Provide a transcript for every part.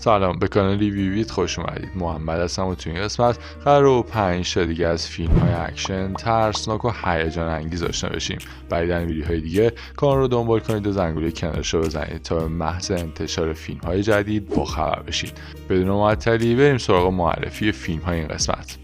سلام، به کانال ریویویت خوش اومدید. محمد هستم و تو این قسمت قراره 5 تا دیگه از فیلم های اکشن ترسناک و هیجان انگیز آشنا بشیم. برای دیدن ویدیوهای دیگه کانال رو دنبال کنید و زنگوله کنارش رو بزنید تا به محض انتشار فیلم های جدید با خبر بشید. بدون معطلی بریم سراغ معرفی فیلم های این قسمت.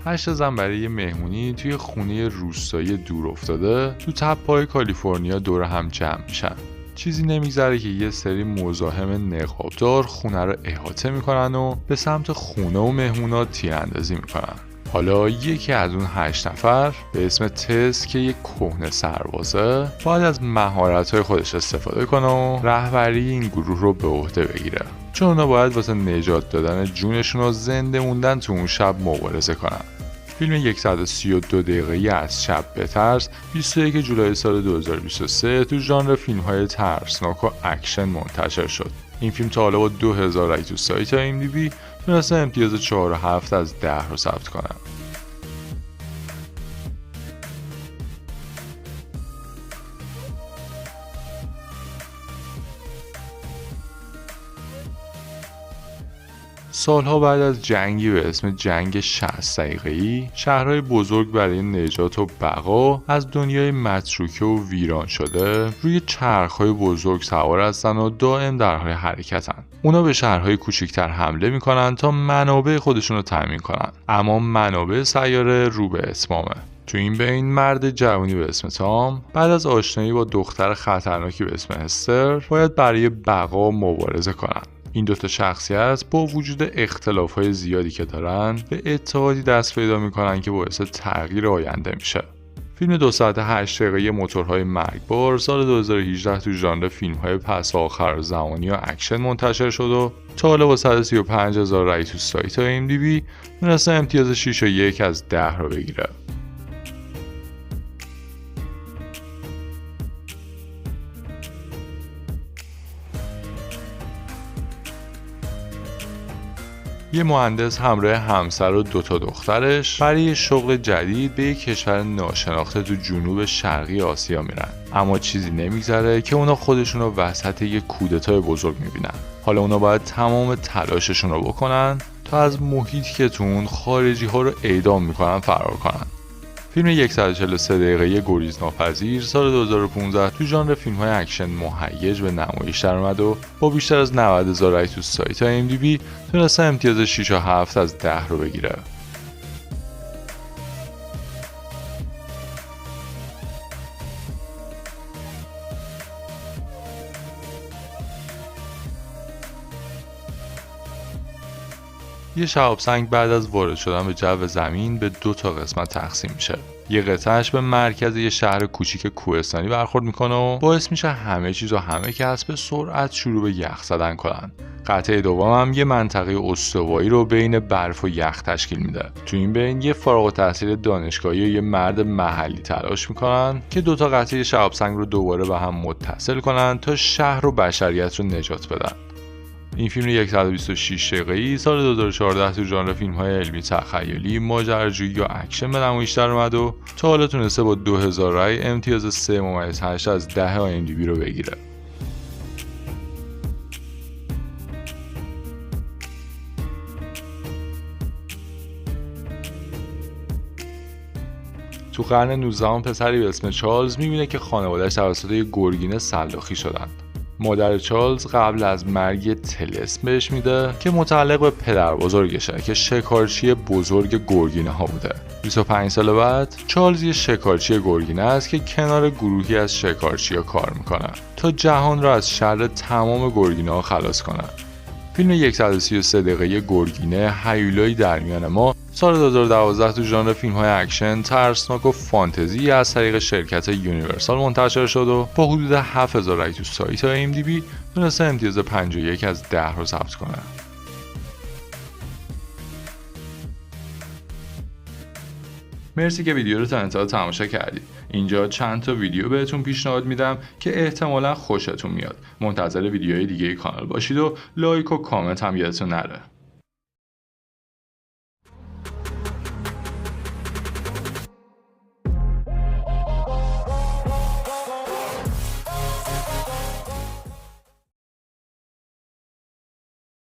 هشت زن برای یه مهمونی توی خونه روستایی دور افتاده تو تپه‌های کالیفرنیا دور هم جمع میشن. چیزی نمیگذره که یه سری مزاحم نقابدار خونه رو احاطه میکنن و به سمت خونه و مهمونا تیراندازی میکنن. حالا یکی از اون 8 نفر به اسم تس که یک کهنه سربازه باید از مهارت‌های خودش استفاده کنه و رهبری این گروه رو به عهده بگیره، چون اونا باید واسه نجات دادن جونشون و زنده موندن تو اون شب مبارزه کنن. فیلم 132 دقیقه‌ای از شب بترس 21 جولای سال 2023 تو ژانر فیلم‌های ترسناک و اکشن منتشر شد. این فیلم تا حالا با 2000 رای تو سایت IMDb تونسته امتیاز 4.7 از 10 رو ثبت کنه. سالها بعد از جنگی به اسم جنگ 60 دقیقه‌ای، شهرهای بزرگ برای نجات و بقا از دنیای متروکه و ویران شده روی چرخهای بزرگ سوار هستن و دائم در حال حرکتن. اونا به شهرهای کوچکتر حمله میکنن تا منابع خودشون رو تامین کنن، اما منابع سیاره رو به اتمامه. تو این بین مرد جوانی به اسم تام بعد از آشنایی با دختر خطرناکی به اسم استر باید برای بقا مبارزه کنن. این دوتا شخصیت با وجود اختلاف‌های زیادی که دارن به اتحادی دست پیدا میکنن که باعث تغییر آینده میشه. فیلم 2 ساعت 8 دقیقه موتورهای مرگبار سال 2018 تو ژانر فیلم‌های پس آخر زمانی و اکشن منتشر شد و تا حالا با 135,000 رای تو سایت IMDb تونسته امتیاز 6.1 از 10 رو بگیره. یه مهندس همراه همسر و 2 تا دخترش برای شغل جدید به یک کشور ناشناخته تو جنوب شرقی آسیا میرن، اما چیزی نمیگذره که اونا خودشون رو وسط یک کودتای بزرگ میبینن. حالا اونا باید تمام تلاششون رو بکنن تا از محیطی که تو اون خارجی ها رو اعدام میکنن فرار کنن. فیلم 143 دقیقه‌ای گریزناپذیر سال 2015 تو ژانر فیلم‌های اکشن مهیج به نمایش در اومد و با بیشتر از 90,000 رای تو سایت IMDb تونسته امتیاز 6.7 از 10 رو بگیره. یه شهاب سنگ بعد از وارد شدن به جو زمین به 2 تا قسمت تقسیم میشه. یه قطعهش به مرکز یه شهر کوچیک کوهستانی برخورد میکنه و باعث میشه همه چیز و همه کس به سرعت شروع به یخ زدن کنن. قطعه دوم هم یه منطقه استوایی رو بین برف و یخ تشکیل میده. تو این بین یه فارغ التحصیل دانشگاهی و یه مرد محلی تلاش میکنن که 2 تا قطعه شهاب سنگ رو دوباره به هم متصل کنن تا شهر و بشریت رو نجات بدن. این فیلم 126 دقیقه‌ای سال 2014 تو ژانر فیلم‌های علمی تخیلی، ماجراجویی یا اکشن به نمایش در اومد و تا حالا تونسته با 2000 رای امتیاز 3.8 از 10 IMDb رو بگیره. تو قرن 19 پسری به اسم چارلز میبینه که خانواده‌اش توسط یک گرگینه سلاخی شدن. مادر چارلز قبل از مرگ طلسم بهش میده که متعلق به پدر بزرگشه که شکارچی بزرگ گرگینه ها بوده. 25 سال بعد چارلز یه شکارچی گرگینه است که کنار گروهی از شکارچی ها کار میکنه تا جهان را از شر تمام گرگینه ها خلاص کنه. فیلم 133 دقیقه‌ای گرگینه هیولایی در میان ما سال 2012 تو ژانر فیلم‌های اکشن ترسناک و فانتزی از طریق شرکت یونیورسال منتشر شد و با حدود 7000 رای تو سایت IMDb تونسته امتیاز 5.1 از 10 رو ثبت کنه. مرسی که ویدیو رو تا انتها تماشا کردید. اینجا چند تا ویدیو بهتون پیشنهاد میدم که احتمالاً خوشتون میاد. منتظر ویدیوهای دیگه کانال باشید و لایک و کامنت هم یادتون نره.